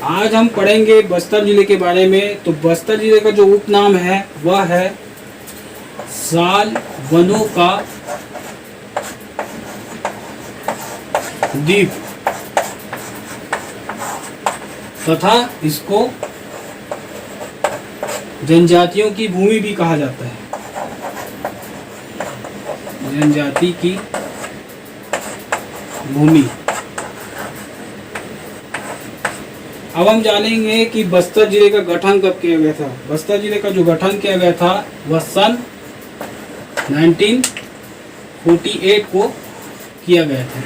आज हम पढ़ेंगे बस्तर जिले के बारे में। तो बस्तर जिले का जो उपनाम है वह है साल वनों का द्वीप तथा इसको जनजातियों की भूमि भी कहा जाता है। जनजाति की भूमि। अब हम जानेंगे कि बस्तर जिले का गठन कब किया गया था। बस्तर जिले का जो गठन किया गया था वह सन 1948 को किया गया था।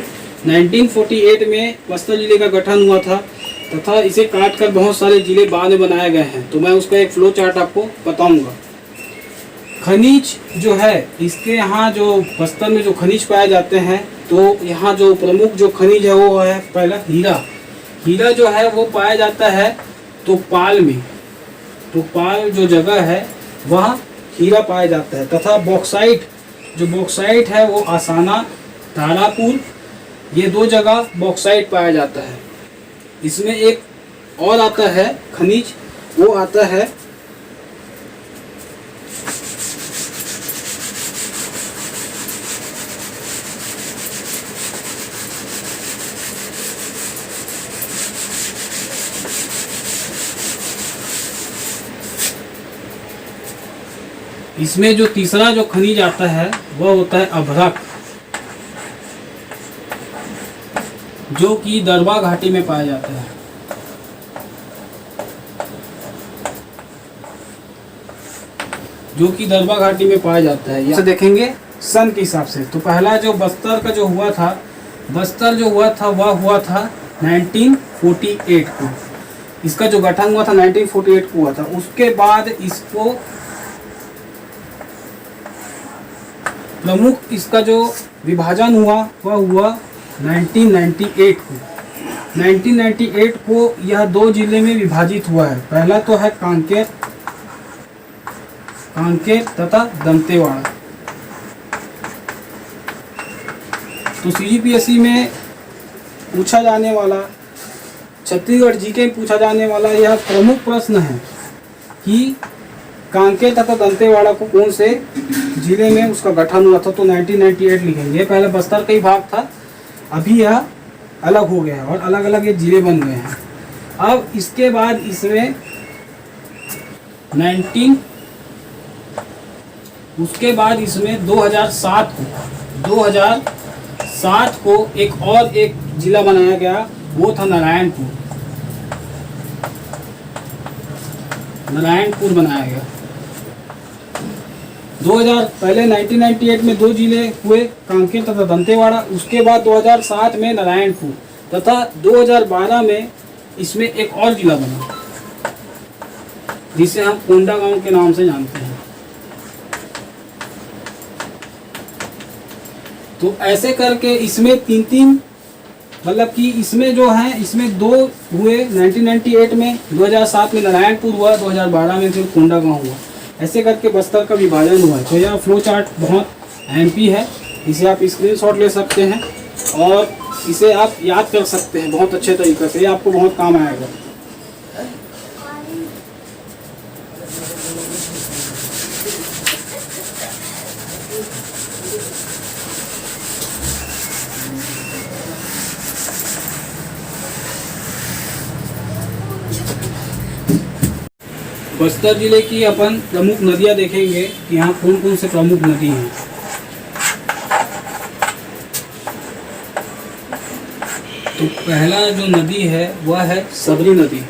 1948 में बस्तर जिले का गठन हुआ था तथा इसे काटकर बहुत सारे जिले बाद में बनाए गए हैं। तो मैं उसका एक फ्लो चार्ट आपको बताऊंगा। खनिज जो है, इसके यहाँ जो बस्तर में जो खनिज पाए जाते हैं, तो यहाँ जो प्रमुख जो खनिज है वो है पहला हीरा। हीरा जो है वो पाया जाता है तोपाल में। तोपाल जो जगह है वहाँ हीरा पाया जाता है। तथा बॉक्साइट, जो बॉक्साइट है वो आसाना, तारापुर, ये दो जगह बॉक्साइट पाया जाता है। इसमें एक और आता है खनिज, वो आता है इसमें जो तीसरा जो खनिज आता है वह होता है अभ्रक, जो कि दरबा घाटी में पाया जाता है। जो कि दरबा घाटी में पाया जाता है। यहाँ से देखेंगे सन के हिसाब से। तो पहला जो बस्तर का जो हुआ था, बस्तर जो हुआ था वह हुआ था 1948 को। इसका जो गठन हुआ था 1948 को हुआ था। उसके बाद इसको प्रमुख इसका जो विभाजन हुआ वह हुआ 1998 को। 1998 को यह दो जिले में विभाजित हुआ है। पहला तो है कांकेर तथा दंतेवाड़ा। तो सीजीपीएससी में पूछा जाने वाला, छत्तीसगढ़ जीके में पूछा जाने वाला यह प्रमुख प्रश्न है कि कांकेर तथा दंतेवाड़ा को कौन से जिले में उसका गठन हुआ था। तो 1998 लिखेंगे। पहले बस्तर का ही भाग था, अभी यह अलग हो गया और अलग अलग ये जिले बन गए हैं। अब इसके बाद इसमें उसके बाद इसमें 2007 को एक और एक जिला बनाया गया, वो था नारायणपुर बनाया गया। 2000 पहले 1998 में दो जिले हुए, कांकेर तथा दंतेवाड़ा। उसके बाद 2007 में नारायणपुर तथा 2012 में इसमें एक और जिला बना जिसे हम कोंडागांव के नाम से जानते हैं। तो ऐसे करके इसमें तीन मतलब कि इसमें जो है, इसमें दो हुए 1998 में, 2007 में नारायणपुर हुआ, 2012 में फिर कोंडागांव हुआ। ऐसे करके बस्तर का विभाजन हुआ है। तो यह फ्लो चार्ट बहुत एमपी है। इसे आप स्क्रीनशॉट ले सकते हैं और इसे आप याद कर सकते हैं बहुत अच्छे तरीके से। ये आपको बहुत काम आएगा। बस्तर जिले की अपन प्रमुख नदियां देखेंगे कि यहाँ कौन कौन से प्रमुख नदी हैं। तो पहला जो नदी है वह है सबरी नदी।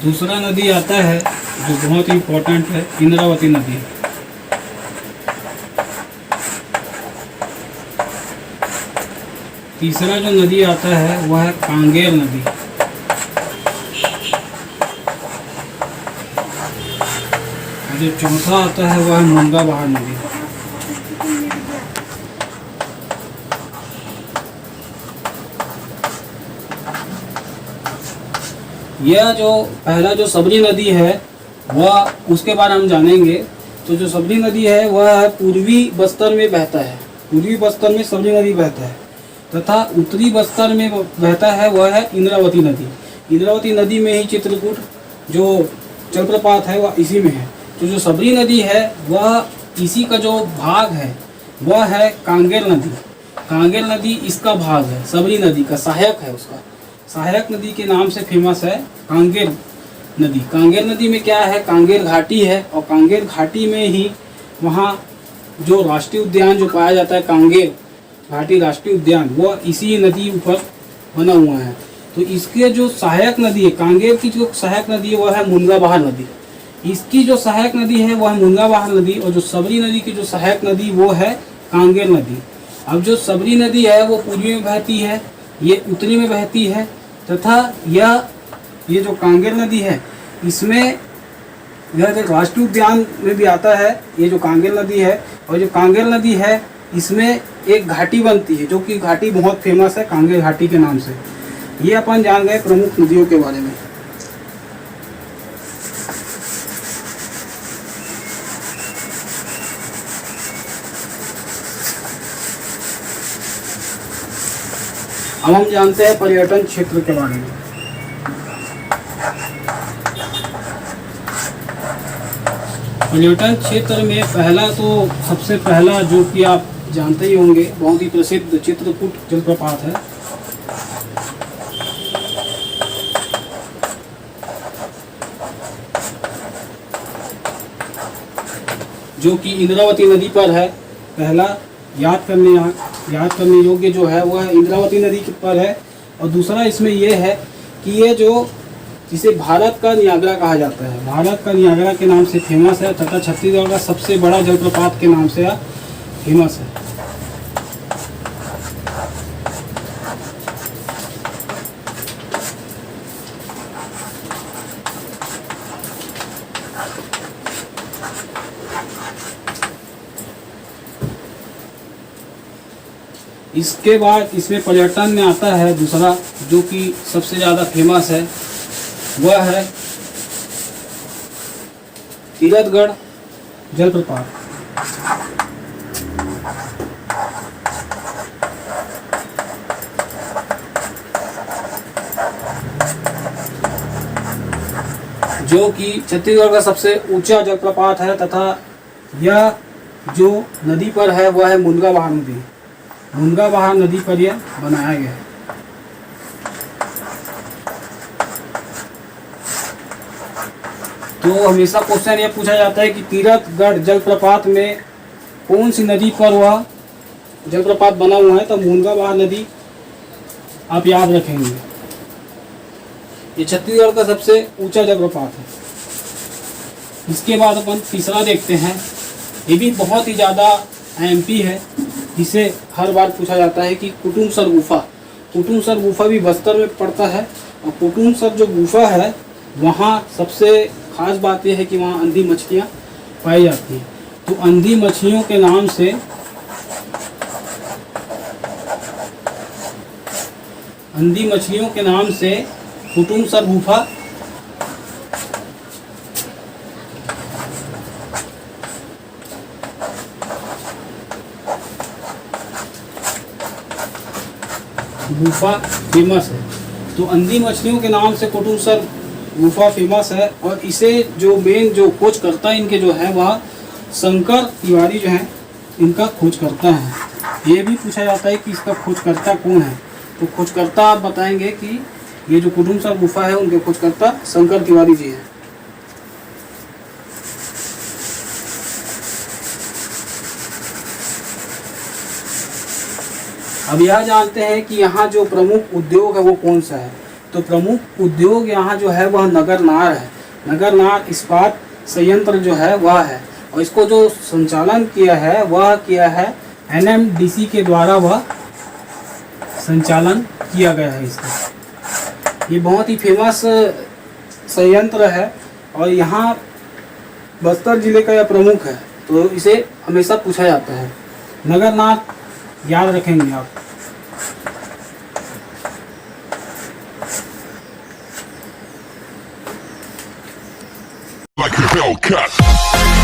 दूसरा नदी आता है जो बहुत इम्पोर्टेंट है, इंद्रावती नदी। तीसरा जो नदी आता है वह है कांगेर नदी। जो चौथा आता है वह है मुंगाबहार नदी। यह जो पहला जो सबरी नदी है वह उसके बारे में हम जानेंगे। तो जो सबरी नदी है वह पूर्वी बस्तर में बहता है। पूर्वी बस्तर में सबरी नदी बहता है तथा उत्तरी बस्तर में बहता है वह है इंद्रावती नदी। इंद्रावती नदी में ही चित्रकूट जो जलप्रपात है वह इसी में है। तो जो सबरी नदी है वह इसी का जो भाग है वह है कांगेर नदी। कांगेर नदी इसका भाग है, सबरी नदी का सहायक है, उसका सहायक नदी के नाम से फेमस है कांगेर नदी। कांगेर नदी में क्या है, कांगेर घाटी है और कांगेर घाटी में ही वहाँ जो राष्ट्रीय उद्यान जो पाया जाता है कांगेर घाटी राष्ट्रीय उद्यान वह इसी नदी ऊपर बना हुआ है। तो इसके जो सहायक नदी है, कांगेर की जो सहायक नदी है वह है मुनगा बहार नदी। इसकी जो सहायक नदी है वह है मुनगा बहार नदी और जो सबरी नदी की जो सहायक नदी वो है कांगेर नदी। अब जो सबरी नदी है वो पूर्वी में बहती है, ये उत्तरी में बहती है तथा ये जो कांगेर नदी है इसमें यह राष्ट्रीय उद्यान में भी आता है। ये जो कांगेर नदी है और जो कांगेर नदी है इसमें एक घाटी बनती है जो कि घाटी बहुत फेमस है कांगेर घाटी के नाम से। ये अपन जान गए प्रमुख नदियों के बारे में। अब हम जानते हैं पर्यटन क्षेत्र के बारे में। पर्यटन क्षेत्र में पहला तो सबसे पहला जो कि आप जानते ही होंगे बहुत ही प्रसिद्ध चित्रकूट जलप्रपात है। जो कि इंद्रावती नदी पर है। पहला याद करने योग्य जो है वह इंद्रावती नदी पर है। और दूसरा इसमें यह है कि ये जो जिसे भारत का नियाग्रा कहा जाता है, भारत का नियाग्रा के नाम से फेमस है तथा छत्तीसगढ़ का सबसे बड़ा जलप्रपात के नाम से फेमस है। इसके बाद इसमें पर्यटन में आता है दूसरा जो कि सबसे ज़्यादा फेमस है वह है तीरथगढ़ जलप्रपात। जो कि छत्तीसगढ़ का सबसे ऊंचा जलप्रपात है तथा यह जो नदी पर है वह है मुनगा बहार नदी। मुनगा बहार नदी पर यह बनाया गया है। तो हमेशा क्वेश्चन ये पूछा जाता है कि तीरथगढ़ जलप्रपात में कौन सी नदी पर वह जलप्रपात बना हुआ है, तो मुनगा बहार नदी आप याद रखेंगे। ये छत्तीसगढ़ का सबसे ऊंचा जलप्रपात है। इसके बाद अपन तीसरा देखते हैं। ये भी बहुत ही ज़्यादा एमपी है, जिसे हर बार पूछा जाता है कि कुटुमसर गुफा। कुटुमसर गुफा भी बस्तर में पड़ता है और कुटुमसर जो गुफा है वहाँ सबसे खास बात यह है कि वहाँ अंधी मछलियाँ पाई जाती हैं। तो अंधी मछलियों के नाम से कुटुमसर गुफा फेमस है। तो अंधी मछलियों के नाम से कुटुमसर गुफा फेमस है और इसे जो मेन जो खोज करता है इनके जो है वह शंकर तिवारी जो है इनका खोज करता है। ये भी पूछा जाता है कि इसका खोजकर्ता कौन है, तो खोजकर्ता आप बताएंगे कि ये जो कुटुमसर गुफा है उनके खोजकर्ता शंकर तिवारी जी हैं। अब यह जानते हैं कि यहाँ जो प्रमुख उद्योग है वो कौन सा है। तो प्रमुख उद्योग यहाँ जो है वह नगरनार है। नगरनार इस्पात संयंत्र जो है वह है और इसको जो संचालन किया है वह किया है NMDC के द्वारा वह संचालन किया गया है इसका। ये बहुत ही फेमस संयंत्र है और यहाँ बस्तर जिले का यह प्रमुख है, तो इसे हमेशा पूछा जाता है। नगरनार याद रखेंगे आप। Like a Hellcat.